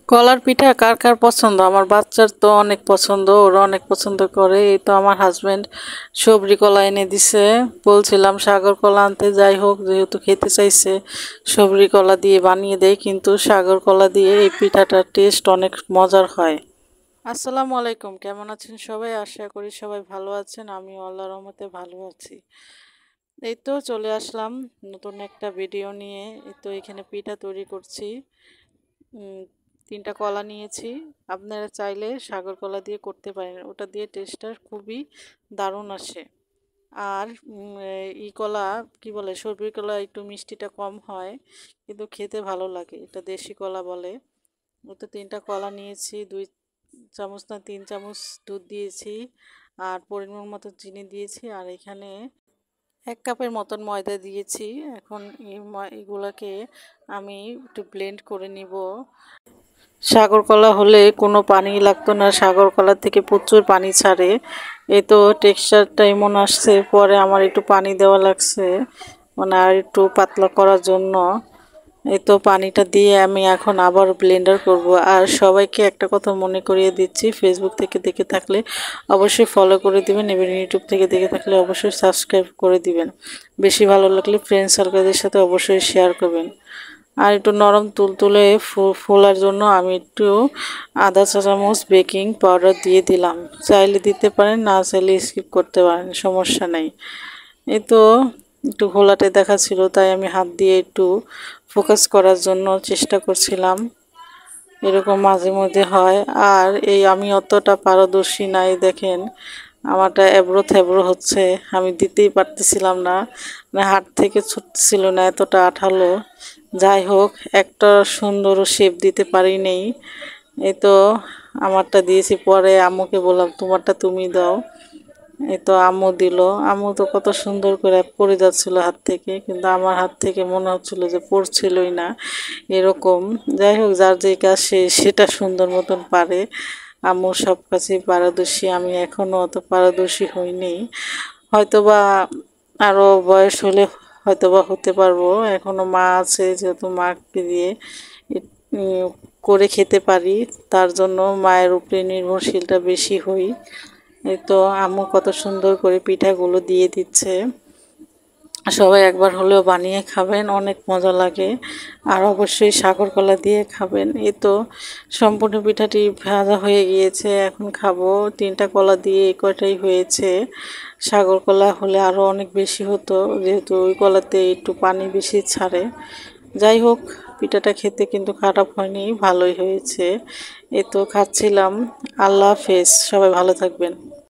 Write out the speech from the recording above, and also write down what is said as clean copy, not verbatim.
কলার পিঠা কার কার পছন্দ? আমার বাচ্চার তো অনেক পছন্দ, ওরা অনেক পছন্দ করে। এই তো আমার হাজবেন্ড সবরি কলা এনে দিছে, বলছিলাম সাগর কলা আনতে, যাই হোক যেহেতু খেতে চাইছে সবরি কলা দিয়ে বানিয়ে দেয়, কিন্তু সাগর কলা দিয়ে এই পিঠাটার টেস্ট অনেক মজার হয়। আসসালামু আলাইকুম, কেমন আছেন সবাই? আশা করি সবাই ভালো আছেন, আমিও আল্লাহর রহমতে ভালো আছি। এই তো চলে আসলাম নতুন একটা ভিডিও নিয়ে। এই তো এখানে পিঠা তৈরি করছি। উম, 3টা কলা নিয়েছি। আপনারা চাইলে সাগর কলা দিয়ে করতে পারেন, ওটা দিয়ে টেস্টটা খুবই দারুণ আসে। আর ই কলা কি বলে, সবরি কলা একটু মিষ্টিটা কম হয়, কিন্তু খেতে ভালো লাগে, এটা দেশি কলা বলে। ও তো 3টা কলা নিয়েছি, 2 চামচ না 3 চামচ দুধ দিয়েছি, আর পরিমাণ মতো চিনি দিয়েছি, আর এখানে 1 কাপের মতন ময়দা দিয়েছি। এখন এগুলাকে আমি একটু ব্লেন্ড করে নিব। সাগর কলা হলে কোনো পানি লাগতো না, সাগর কলা থেকে প্রচুর পানি ছাড়ে। এই তো টেক্সচারটা এমন আসছে, পরে আমার একটু পানি দেওয়া লাগছে, মানে আর একটু পাতলা করার জন্য। এই তো পানিটা দিয়ে আমি এখন আবার ব্লেন্ডার করব। আর সবাইকে একটা কথা মনে করিয়ে দিচ্ছি, ফেসবুক থেকে দেখে থাকলে অবশ্যই ফলো করে দিবেন, এবং ইউটিউব থেকে দেখে থাকলে অবশ্যই সাবস্ক্রাইব করে দিবেন। বেশি ভালো লাগলে ফ্রেন্ড সার্কেলদের সাথে অবশ্যই শেয়ার করবেন। আর একটু নরম তুলতুলে ফোলার জন্য আমি একটু ½ চা চামচ বেকিং পাউডার দিয়ে দিলাম। চাইলে দিতে পারেন, না চাইলে স্কিপ করতে পারেন, সমস্যা নেই। এই তো একটু ঘোলাটে দেখাচ্ছিল, তাই আমি হাত দিয়ে একটু ফোকাস করার জন্য চেষ্টা করছিলাম। এরকম মাঝে মধ্যে হয়। আর এই আমি অতটা পারদর্শী নাই, দেখেন আমারটা এবড়ো থেবড়ো হচ্ছে, আমি দিতেই পারতেছিলাম না, মানে হাত থেকে ছুটছিল না, এতটা আঠালো। যাই হোক, একটা সুন্দর শেপ দিতে পারি নেই। এই তো আমারটা দিয়েছি, পরে আম্মুকে বললাম তোমারটা তুমি দাও। এই তো আম্মু দিল। আম্মু তো কত সুন্দর করে পড়ে যাচ্ছিল হাত থেকে, কিন্তু আমার হাত থেকে মনে হচ্ছিল যে পড়ছিলই না এরকম। যাই হোক, যার যে কাজ সেটা সুন্দর মতন পারে। আম্মু সব কাজেই পারদর্শী, আমি এখনও অত পারদর্শী হইনি। হয়তোবা আরও বয়স হলে হয়তোবা হতে পারবো। এখনো মা আছে, যেহেতু মাকে দিয়ে উম, করে খেতে পারি, তার জন্য মায়ের উপরে নির্ভরশীলটা বেশি হই। এই তো আম্মু কত সুন্দর করে পিঠাগুলো দিয়ে দিচ্ছে। সবাই একবার হলেও বানিয়ে খাবেন, অনেক মজা লাগে। আর অবশ্যই সাগর কলা দিয়ে খাবেন। এই তো সম্পূর্ণ পিঠাটি ভাজা হয়ে গিয়েছে, এখন খাবো। 3টা কলা দিয়ে এই কয়টাই হয়েছে। সাগর কলা হলে আরও অনেক বেশি হতো, যেহেতু ওই কলাতে একটু পানি বেশি ছাড়ে। যাই হোক, পিঠাটা খেতে কিন্তু খারাপ হয়নি, ভালোই হয়েছে। এই তো খাচ্ছিলাম। আল্লাহ হাফেজ, সবাই ভালো থাকবেন।